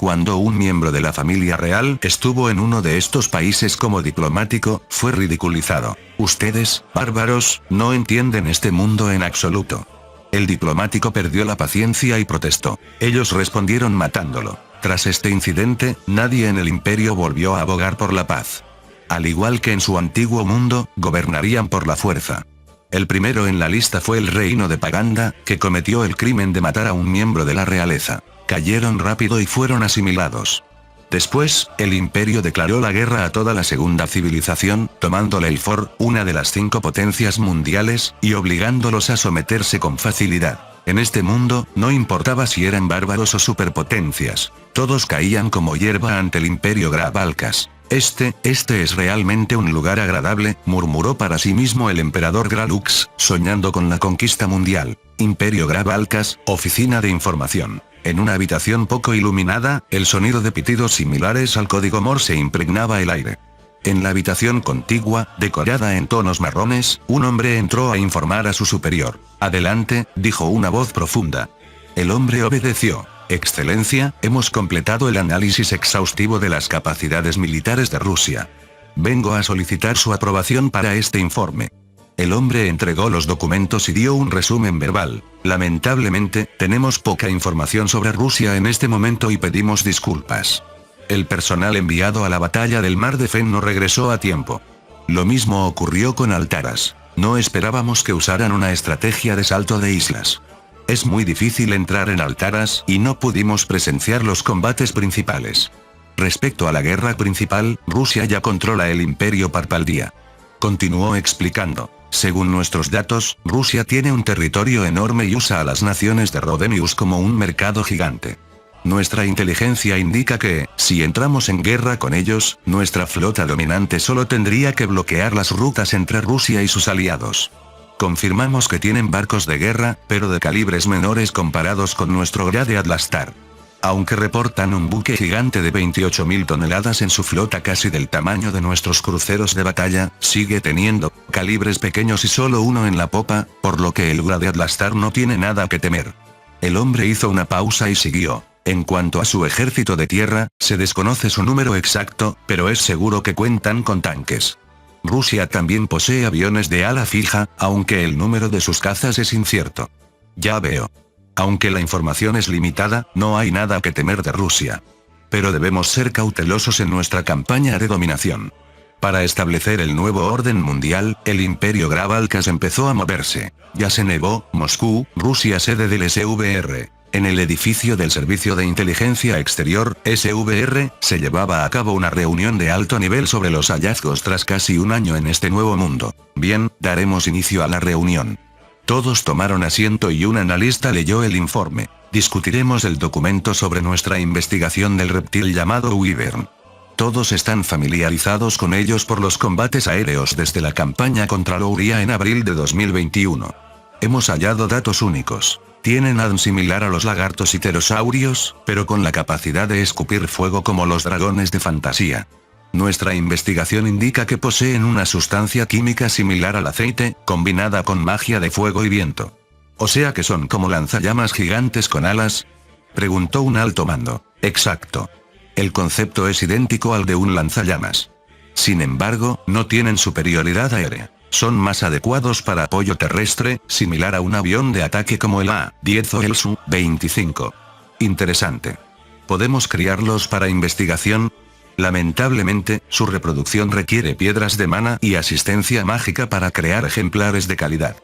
Cuando un miembro de la familia real estuvo en uno de estos países como diplomático, fue ridiculizado. Ustedes, bárbaros, no entienden este mundo en absoluto. El diplomático perdió la paciencia y protestó. Ellos respondieron matándolo. Tras este incidente, nadie en el imperio volvió a abogar por la paz. Al igual que en su antiguo mundo, gobernarían por la fuerza. El primero en la lista fue el reino de Paganda, que cometió el crimen de matar a un miembro de la realeza. Cayeron rápido y fueron asimilados. Después, el imperio declaró la guerra a toda la segunda civilización, tomando Leyfor, una de las 5 potencias mundiales, y obligándolos a someterse con facilidad. En este mundo, no importaba si eran bárbaros o superpotencias. Todos caían como hierba ante el imperio Gravalcas. Este es realmente un lugar agradable, murmuró para sí mismo el emperador Gralux, soñando con la conquista mundial. Imperio Gravalcas, oficina de información. En una habitación poco iluminada, el sonido de pitidos similares al código Morse impregnaba el aire. En la habitación contigua, decorada en tonos marrones, un hombre entró a informar a su superior. Adelante, dijo una voz profunda. El hombre obedeció. Excelencia, hemos completado el análisis exhaustivo de las capacidades militares de Rusia. Vengo a solicitar su aprobación para este informe. El hombre entregó los documentos y dio un resumen verbal. Lamentablemente, tenemos poca información sobre Rusia en este momento y pedimos disculpas. El personal enviado a la batalla del Mar de Fen no regresó a tiempo. Lo mismo ocurrió con Altaras. No esperábamos que usaran una estrategia de salto de islas. Es muy difícil entrar en Altaras y no pudimos presenciar los combates principales. Respecto a la guerra principal, Rusia ya controla el imperio Parpaldía. Continuó explicando. Según nuestros datos, Rusia tiene un territorio enorme y usa a las naciones de Rodenius como un mercado gigante. Nuestra inteligencia indica que, si entramos en guerra con ellos, nuestra flota dominante solo tendría que bloquear las rutas entre Rusia y sus aliados. Confirmamos que tienen barcos de guerra, pero de calibres menores comparados con nuestro Grade Atlastar. Aunque reportan un buque gigante de 28.000 toneladas en su flota casi del tamaño de nuestros cruceros de batalla, sigue teniendo calibres pequeños y solo uno en la popa, por lo que el Grade Atlastar no tiene nada que temer. El hombre hizo una pausa y siguió. En cuanto a su ejército de tierra, se desconoce su número exacto, pero es seguro que cuentan con tanques. Rusia también posee aviones de ala fija, aunque el número de sus cazas es incierto. Ya veo. Aunque la información es limitada, no hay nada que temer de Rusia. Pero debemos ser cautelosos en nuestra campaña de dominación. Para establecer el nuevo orden mundial, el imperio Gravalcas empezó a moverse. Yasenevo, Moscú, Rusia, sede del SVR. En el edificio del Servicio de Inteligencia Exterior, SVR, se llevaba a cabo una reunión de alto nivel sobre los hallazgos tras casi un año en este nuevo mundo. Bien, daremos inicio a la reunión. Todos tomaron asiento y un analista leyó el informe. Discutiremos el documento sobre nuestra investigación del reptil llamado Wyvern. Todos están familiarizados con ellos por los combates aéreos desde la campaña contra Louria en abril de 2021. Hemos hallado datos únicos. Tienen ADN similar a los lagartos y pterosaurios, pero con la capacidad de escupir fuego como los dragones de fantasía. Nuestra investigación indica que poseen una sustancia química similar al aceite, combinada con magia de fuego y viento. ¿O sea que son como lanzallamas gigantes con alas? Preguntó un alto mando. Exacto. El concepto es idéntico al de un lanzallamas. Sin embargo, no tienen superioridad aérea. Son más adecuados para apoyo terrestre, similar a un avión de ataque como el A-10 o el Su-25. Interesante. ¿Podemos criarlos para investigación? Lamentablemente, su reproducción requiere piedras de mana y asistencia mágica para crear ejemplares de calidad.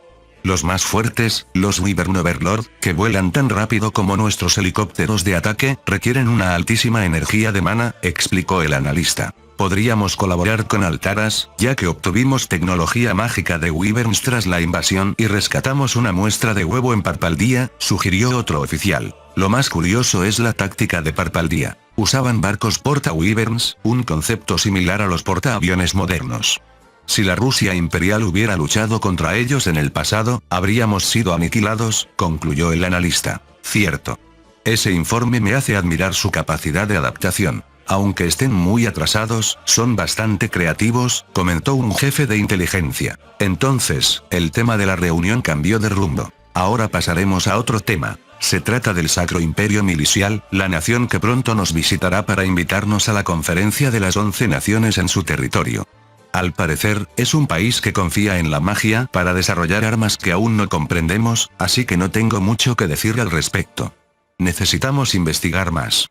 Los más fuertes, los Wyvern Overlord, que vuelan tan rápido como nuestros helicópteros de ataque, requieren una altísima energía de mana, explicó el analista. Podríamos colaborar con Altaras, ya que obtuvimos tecnología mágica de Wyverns tras la invasión y rescatamos una muestra de huevo en Parpaldía, sugirió otro oficial. Lo más curioso es la táctica de Parpaldía. Usaban barcos porta-Wyverns, un concepto similar a los portaaviones modernos. Si la Rusia imperial hubiera luchado contra ellos en el pasado, habríamos sido aniquilados, concluyó el analista. Cierto. Ese informe me hace admirar su capacidad de adaptación. Aunque estén muy atrasados, son bastante creativos, comentó un jefe de inteligencia. Entonces, el tema de la reunión cambió de rumbo. Ahora pasaremos a otro tema. Se trata del Sacro Imperio Milicial, la nación que pronto nos visitará para invitarnos a la conferencia de las 11 naciones en su territorio. Al parecer, es un país que confía en la magia para desarrollar armas que aún no comprendemos, así que no tengo mucho que decir al respecto. Necesitamos investigar más.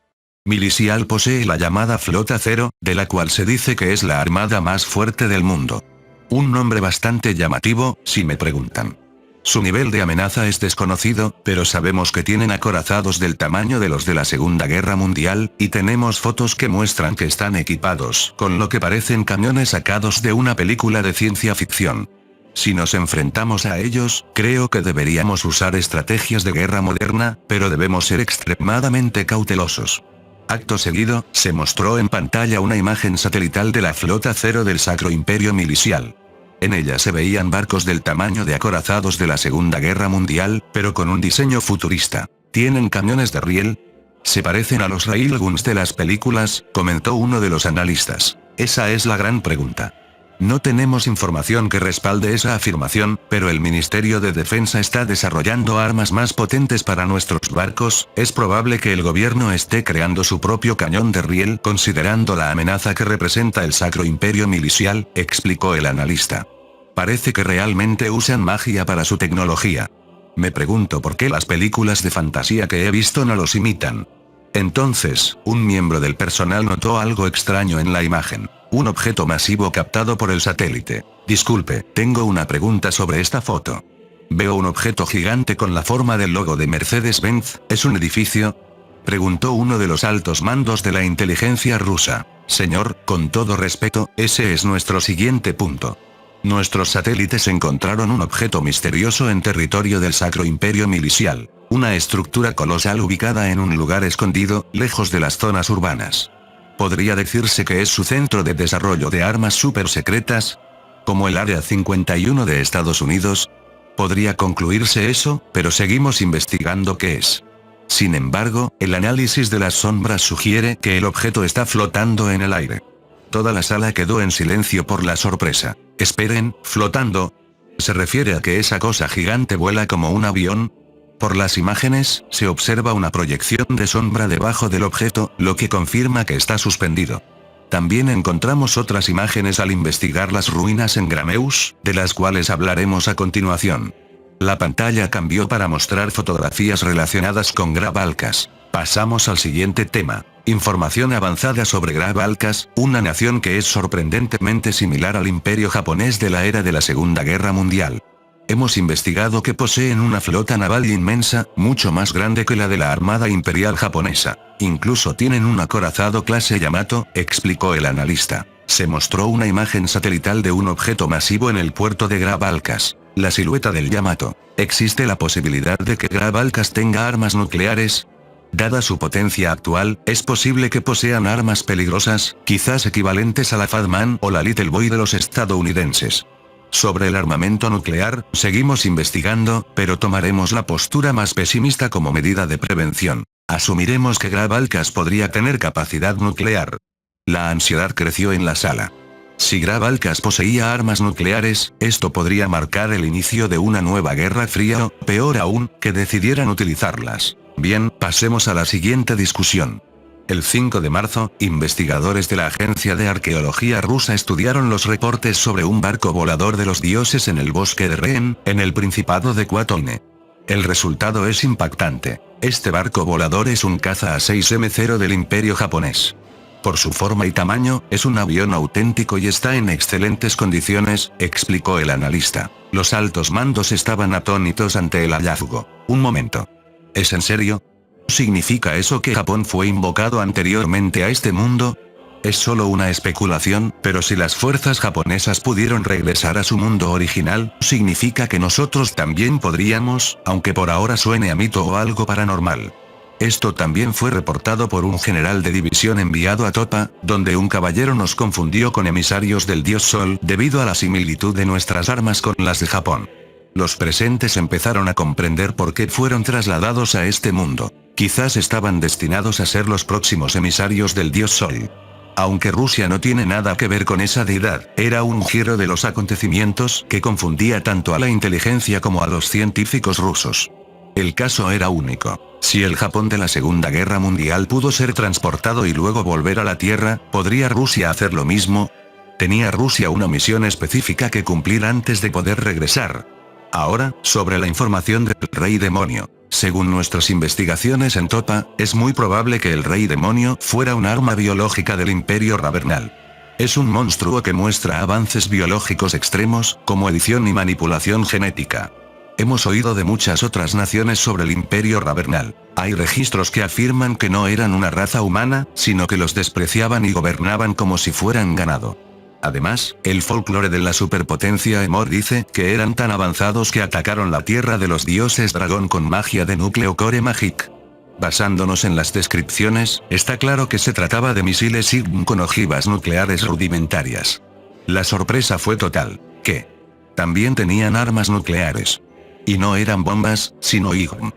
Milicial posee la llamada Flota Cero, de la cual se dice que es la armada más fuerte del mundo. Un nombre bastante llamativo, si me preguntan. Su nivel de amenaza es desconocido, pero sabemos que tienen acorazados del tamaño de los de la Segunda Guerra Mundial, y tenemos fotos que muestran que están equipados con lo que parecen cañones sacados de una película de ciencia ficción. Si nos enfrentamos a ellos, creo que deberíamos usar estrategias de guerra moderna, pero debemos ser extremadamente cautelosos. Acto seguido, se mostró en pantalla una imagen satelital de la Flota Cero del Sacro Imperio Milicial. En ella se veían barcos del tamaño de acorazados de la Segunda Guerra Mundial, pero con un diseño futurista. ¿Tienen camiones de riel? Se parecen a los railguns de las películas, comentó uno de los analistas. Esa es la gran pregunta. No tenemos información que respalde esa afirmación, pero el Ministerio de Defensa está desarrollando armas más potentes para nuestros barcos. Es probable que el gobierno esté creando su propio cañón de riel considerando la amenaza que representa el Sacro Imperio Milicial, explicó el analista. Parece que realmente usan magia para su tecnología. Me pregunto por qué las películas de fantasía que he visto no los imitan. Entonces, un miembro del personal notó algo extraño en la imagen. Un objeto masivo captado por el satélite. Disculpe, tengo una pregunta sobre esta foto. Veo un objeto gigante con la forma del logo de Mercedes-Benz, ¿es un edificio? Preguntó uno de los altos mandos de la inteligencia rusa. Señor, con todo respeto, ese es nuestro siguiente punto. Nuestros satélites encontraron un objeto misterioso en territorio del Sacro Imperio Milicial. Una estructura colosal ubicada en un lugar escondido, lejos de las zonas urbanas. ¿Podría decirse que es su centro de desarrollo de armas super secretas? ¿Como el Área 51 de Estados Unidos? Podría concluirse eso, pero seguimos investigando qué es. Sin embargo, el análisis de las sombras sugiere que el objeto está flotando en el aire. Toda la sala quedó en silencio por la sorpresa. Esperen, ¿flotando? ¿Se refiere a que esa cosa gigante vuela como un avión? Por las imágenes, se observa una proyección de sombra debajo del objeto, lo que confirma que está suspendido. También encontramos otras imágenes al investigar las ruinas en Grameus, de las cuales hablaremos a continuación. La pantalla cambió para mostrar fotografías relacionadas con Grab Alcas. Pasamos al siguiente tema. Información avanzada sobre Grab Alcas, una nación que es sorprendentemente similar al imperio japonés de la era de la Segunda Guerra Mundial. Hemos investigado que poseen una flota naval inmensa, mucho más grande que la de la Armada Imperial japonesa. Incluso tienen un acorazado clase Yamato, explicó el analista. Se mostró una imagen satelital de un objeto masivo en el puerto de Grabalcas. La silueta del Yamato. ¿Existe la posibilidad de que Grabalcas tenga armas nucleares? Dada su potencia actual, es posible que posean armas peligrosas, quizás equivalentes a la Fat Man o la Little Boy de los estadounidenses. Sobre el armamento nuclear, seguimos investigando, pero tomaremos la postura más pesimista como medida de prevención. Asumiremos que Grabalcas podría tener capacidad nuclear. La ansiedad creció en la sala. Si Grabalcas poseía armas nucleares, esto podría marcar el inicio de una nueva guerra fría o, peor aún, que decidieran utilizarlas. Bien, pasemos a la siguiente discusión. El 5 de marzo, investigadores de la Agencia de Arqueología rusa estudiaron los reportes sobre un barco volador de los dioses en el bosque de Rehn, en el Principado de Khatone. El resultado es impactante. Este barco volador es un caza A6M0 del Imperio japonés. Por su forma y tamaño, es un avión auténtico y está en excelentes condiciones, explicó el analista. Los altos mandos estaban atónitos ante el hallazgo. Un momento. ¿Es en serio? ¿Significa eso que Japón fue invocado anteriormente a este mundo? Es solo una especulación, pero si las fuerzas japonesas pudieron regresar a su mundo original, significa que nosotros también podríamos, aunque por ahora suene a mito o algo paranormal. Esto también fue reportado por un general de división enviado a Topa, donde un caballero nos confundió con emisarios del dios Sol debido a la similitud de nuestras armas con las de Japón. Los presentes empezaron a comprender por qué fueron trasladados a este mundo. Quizás estaban destinados a ser los próximos emisarios del dios Sol. Aunque Rusia no tiene nada que ver con esa deidad, era un giro de los acontecimientos que confundía tanto a la inteligencia como a los científicos rusos. El caso era único. Si el Japón de la Segunda Guerra Mundial pudo ser transportado y luego volver a la Tierra, ¿podría Rusia hacer lo mismo? ¿Tenía Rusia una misión específica que cumplir antes de poder regresar? Ahora, sobre la información del Rey Demonio. Según nuestras investigaciones en Topa, es muy probable que el Rey Demonio fuera un arma biológica del Imperio Ravernal. Es un monstruo que muestra avances biológicos extremos, como edición y manipulación genética. Hemos oído de muchas otras naciones sobre el Imperio Ravernal. Hay registros que afirman que no eran una raza humana, sino que los despreciaban y gobernaban como si fueran ganado. Además, el folclore de la superpotencia Emor dice que eran tan avanzados que atacaron la tierra de los dioses dragón con magia de núcleo Core Magic. Basándonos en las descripciones, está claro que se trataba de misiles IGM con ojivas nucleares rudimentarias. La sorpresa fue total. ¿Qué? También tenían armas nucleares. Y no eran bombas, sino IGM.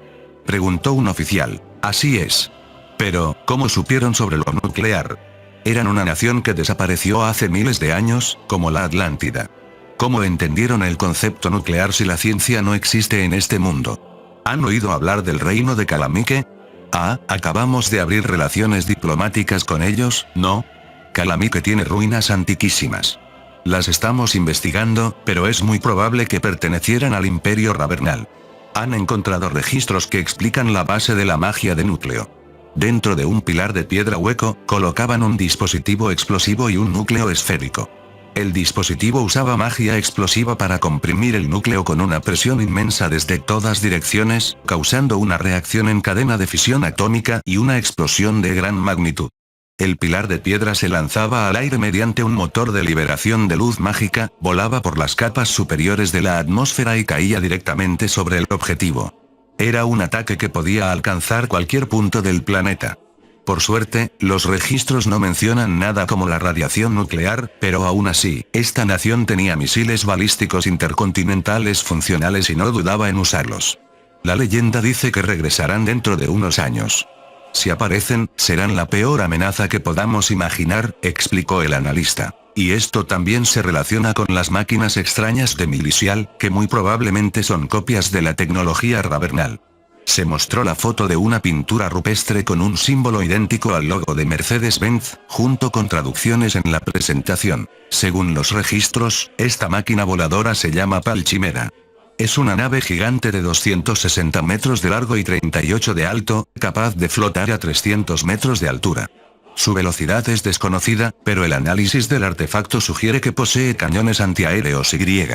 Preguntó un oficial. Así es. Pero, ¿cómo supieron sobre lo nuclear? Eran una nación que desapareció hace miles de años, como la Atlántida. ¿Cómo entendieron el concepto nuclear si la ciencia no existe en este mundo? ¿Han oído hablar del reino de Calamike? Acabamos de abrir relaciones diplomáticas con ellos, ¿no? Calamike tiene ruinas antiquísimas. Las estamos investigando, pero es muy probable que pertenecieran al Imperio Ravernal. Han encontrado registros que explican la base de la magia de núcleo. Dentro de un pilar de piedra hueco, colocaban un dispositivo explosivo y un núcleo esférico. El dispositivo usaba magia explosiva para comprimir el núcleo con una presión inmensa desde todas direcciones, causando una reacción en cadena de fisión atómica y una explosión de gran magnitud. El pilar de piedra se lanzaba al aire mediante un motor de liberación de luz mágica, volaba por las capas superiores de la atmósfera y caía directamente sobre el objetivo. Era un ataque que podía alcanzar cualquier punto del planeta. Por suerte, los registros no mencionan nada como la radiación nuclear, pero aún así, esta nación tenía misiles balísticos intercontinentales funcionales y no dudaba en usarlos. La leyenda dice que regresarán dentro de unos años. Si aparecen, serán la peor amenaza que podamos imaginar, explicó el analista. Y esto también se relaciona con las máquinas extrañas de Milisial, que muy probablemente son copias de la tecnología Ravernal. Se mostró la foto de una pintura rupestre con un símbolo idéntico al logo de Mercedes-Benz, junto con traducciones en la presentación. Según los registros, esta máquina voladora se llama PAL Chimera. Es una nave gigante de 260 metros de largo y 38 de alto, capaz de flotar a 300 metros de altura. Su velocidad es desconocida, pero el análisis del artefacto sugiere que posee cañones antiaéreos Y.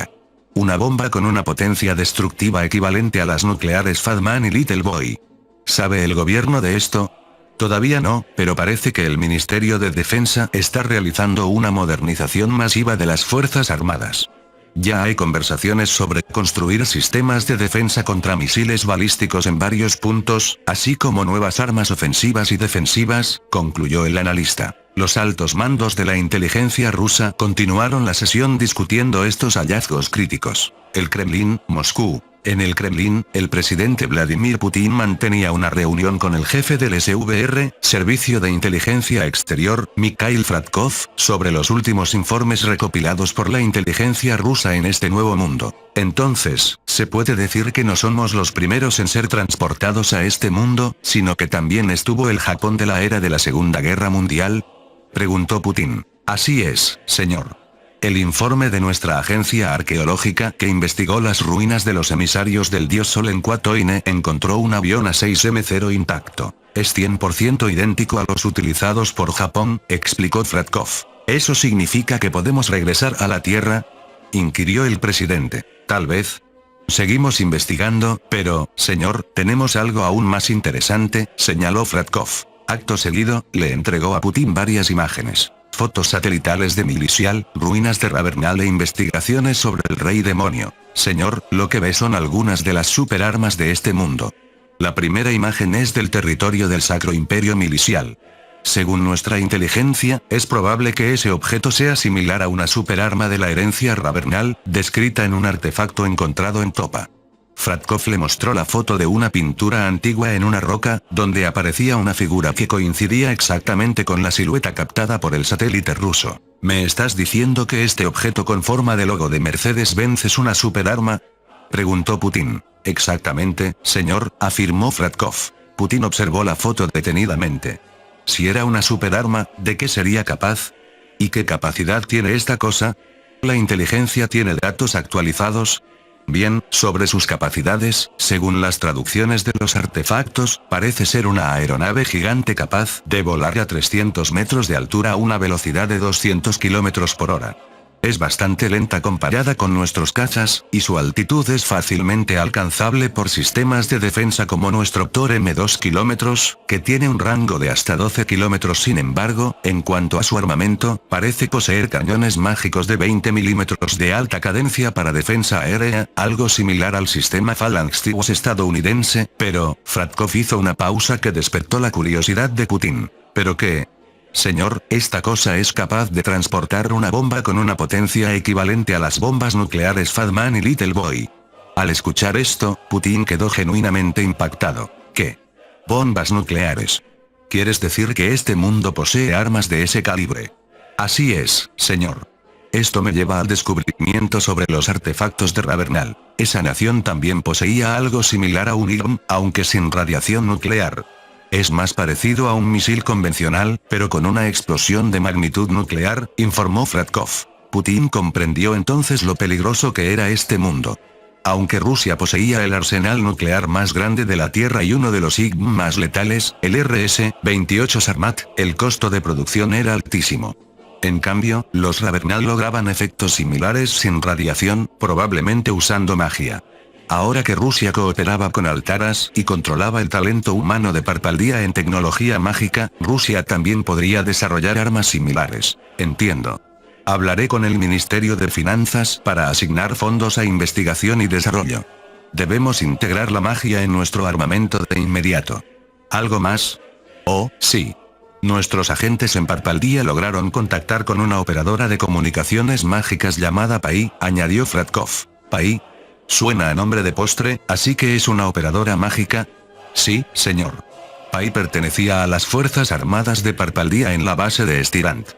Una bomba con una potencia destructiva equivalente a las nucleares Fat Man y Little Boy. ¿Sabe el gobierno de esto? Todavía no, pero parece que el Ministerio de Defensa está realizando una modernización masiva de las Fuerzas Armadas. Ya hay conversaciones sobre construir sistemas de defensa contra misiles balísticos en varios puntos, así como nuevas armas ofensivas y defensivas, concluyó el analista. Los altos mandos de la inteligencia rusa continuaron la sesión discutiendo estos hallazgos críticos. El Kremlin, Moscú. En el Kremlin, el presidente Vladimir Putin mantenía una reunión con el jefe del SVR, Servicio de Inteligencia Exterior, Mikhail Fradkov, sobre los últimos informes recopilados por la inteligencia rusa en este nuevo mundo. Entonces, ¿se puede decir que no somos los primeros en ser transportados a este mundo, sino que también estuvo el Japón de la era de la Segunda Guerra Mundial? Preguntó Putin. Así es, señor. El informe de nuestra agencia arqueológica que investigó las ruinas de los emisarios del dios Sol en Kwatoine encontró un avión A6M0 intacto. Es 100% idéntico a los utilizados por Japón, explicó Fradkov. ¿Eso significa que podemos regresar a la Tierra?, inquirió el presidente. Tal vez. Seguimos investigando, pero, señor, tenemos algo aún más interesante, señaló Fradkov. Acto seguido, le entregó a Putin varias imágenes. Fotos satelitales de Milisial, ruinas de Ravernal e investigaciones sobre el Rey Demonio. Señor, lo que ve son algunas de las superarmas de este mundo. La primera imagen es del territorio del Sacro Imperio Milisial. Según nuestra inteligencia, es probable que ese objeto sea similar a una superarma de la herencia Ravernal, descrita en un artefacto encontrado en Topa. Fradkov le mostró la foto de una pintura antigua en una roca, donde aparecía una figura que coincidía exactamente con la silueta captada por el satélite ruso. ¿Me estás diciendo que este objeto con forma de logo de Mercedes-Benz es una superarma?, preguntó Putin. Exactamente, señor, afirmó Fradkov. Putin observó la foto detenidamente. Si era una superarma, ¿de qué sería capaz? ¿Y qué capacidad tiene esta cosa? ¿La inteligencia tiene datos actualizados? Bien, sobre sus capacidades, según las traducciones de los artefactos, parece ser una aeronave gigante capaz de volar a 300 metros de altura a una velocidad de 200 km por hora. Es bastante lenta comparada con nuestros cazas, y su altitud es fácilmente alcanzable por sistemas de defensa como nuestro Tor M2 km, que tiene un rango de hasta 12 km. Sin embargo, en cuanto a su armamento, parece poseer cañones mágicos de 20 mm de alta cadencia para defensa aérea, algo similar al sistema Phalanx estadounidense, pero, Fradkov hizo una pausa que despertó la curiosidad de Putin. ¿Pero qué? Señor, esta cosa es capaz de transportar una bomba con una potencia equivalente a las bombas nucleares Fat Man y Little Boy. Al escuchar esto, Putin quedó genuinamente impactado. ¿Qué? ¿Bombas nucleares? ¿Quieres decir que este mundo posee armas de ese calibre? Así es, señor. Esto me lleva al descubrimiento sobre los artefactos de Ravernal. Esa nación también poseía algo similar a un IRM, aunque sin radiación nuclear. Es más parecido a un misil convencional, pero con una explosión de magnitud nuclear, informó Fradkov. Putin comprendió entonces lo peligroso que era este mundo. Aunque Rusia poseía el arsenal nuclear más grande de la Tierra y uno de los IRM más letales, el RS-28 Sarmat, el costo de producción era altísimo. En cambio, los Ravernal lograban efectos similares sin radiación, probablemente usando magia. Ahora que Rusia cooperaba con Altaras y controlaba el talento humano de Parpaldía en tecnología mágica, Rusia también podría desarrollar armas similares. Entiendo. Hablaré con el Ministerio de Finanzas para asignar fondos a investigación y desarrollo. Debemos integrar la magia en nuestro armamento de inmediato. ¿Algo más? Oh, sí. Nuestros agentes en Parpaldía lograron contactar con una operadora de comunicaciones mágicas llamada Pai, añadió Fradkov. ¿Pai? Suena a nombre de postre, ¿así que es una operadora mágica? Sí, señor. Pai pertenecía a las Fuerzas Armadas de Parpaldía en la base de Stirant.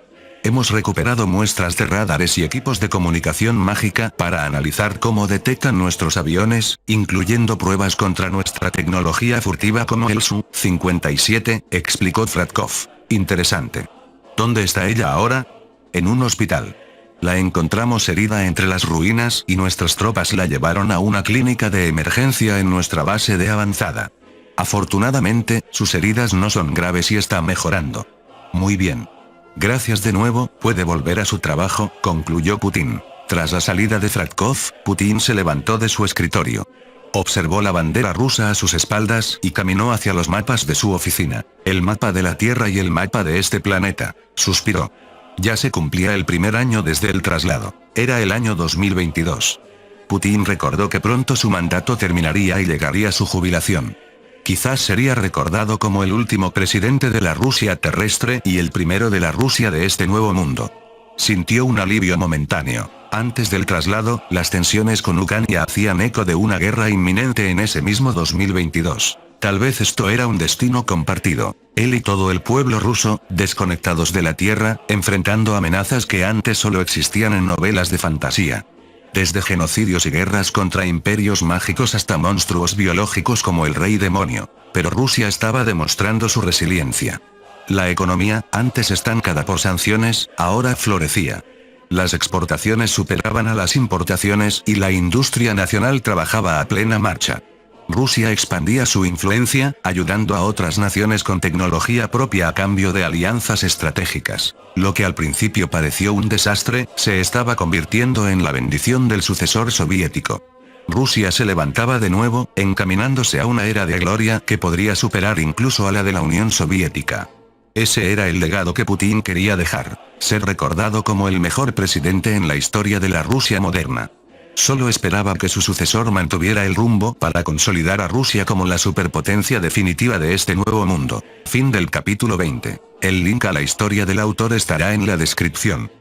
Hemos recuperado muestras de radares y equipos de comunicación mágica para analizar cómo detectan nuestros aviones, incluyendo pruebas contra nuestra tecnología furtiva como el Su-57, explicó Fradkov. Interesante. ¿Dónde está ella ahora? En un hospital. La encontramos herida entre las ruinas y nuestras tropas la llevaron a una clínica de emergencia en nuestra base de avanzada. Afortunadamente, sus heridas no son graves y está mejorando. Muy bien. Gracias de nuevo, puede volver a su trabajo, concluyó Putin. Tras la salida de Zratkov, Putin se levantó de su escritorio. Observó la bandera rusa a sus espaldas y caminó hacia los mapas de su oficina. El mapa de la Tierra y el mapa de este planeta. Suspiró. Ya se cumplía el primer año desde el traslado. Era el año 2022. Putin recordó que pronto su mandato terminaría y llegaría su jubilación. Quizás sería recordado como el último presidente de la Rusia terrestre y el primero de la Rusia de este nuevo mundo. Sintió un alivio momentáneo. Antes del traslado, las tensiones con Ucrania hacían eco de una guerra inminente en ese mismo 2022. Tal vez esto era un destino compartido. Él y todo el pueblo ruso, desconectados de la tierra, enfrentando amenazas que antes solo existían en novelas de fantasía. Desde genocidios y guerras contra imperios mágicos hasta monstruos biológicos como el Rey Demonio. Pero Rusia estaba demostrando su resiliencia. La economía, antes estancada por sanciones, ahora florecía. Las exportaciones superaban a las importaciones y la industria nacional trabajaba a plena marcha. Rusia expandía su influencia, ayudando a otras naciones con tecnología propia a cambio de alianzas estratégicas. Lo que al principio pareció un desastre, se estaba convirtiendo en la bendición del sucesor soviético. Rusia se levantaba de nuevo, encaminándose a una era de gloria que podría superar incluso a la de la Unión Soviética. Ese era el legado que Putin quería dejar, ser recordado como el mejor presidente en la historia de la Rusia moderna. Solo esperaba que su sucesor mantuviera el rumbo para consolidar a Rusia como la superpotencia definitiva de este nuevo mundo. Fin del capítulo 20. El link a la historia del autor estará en la descripción.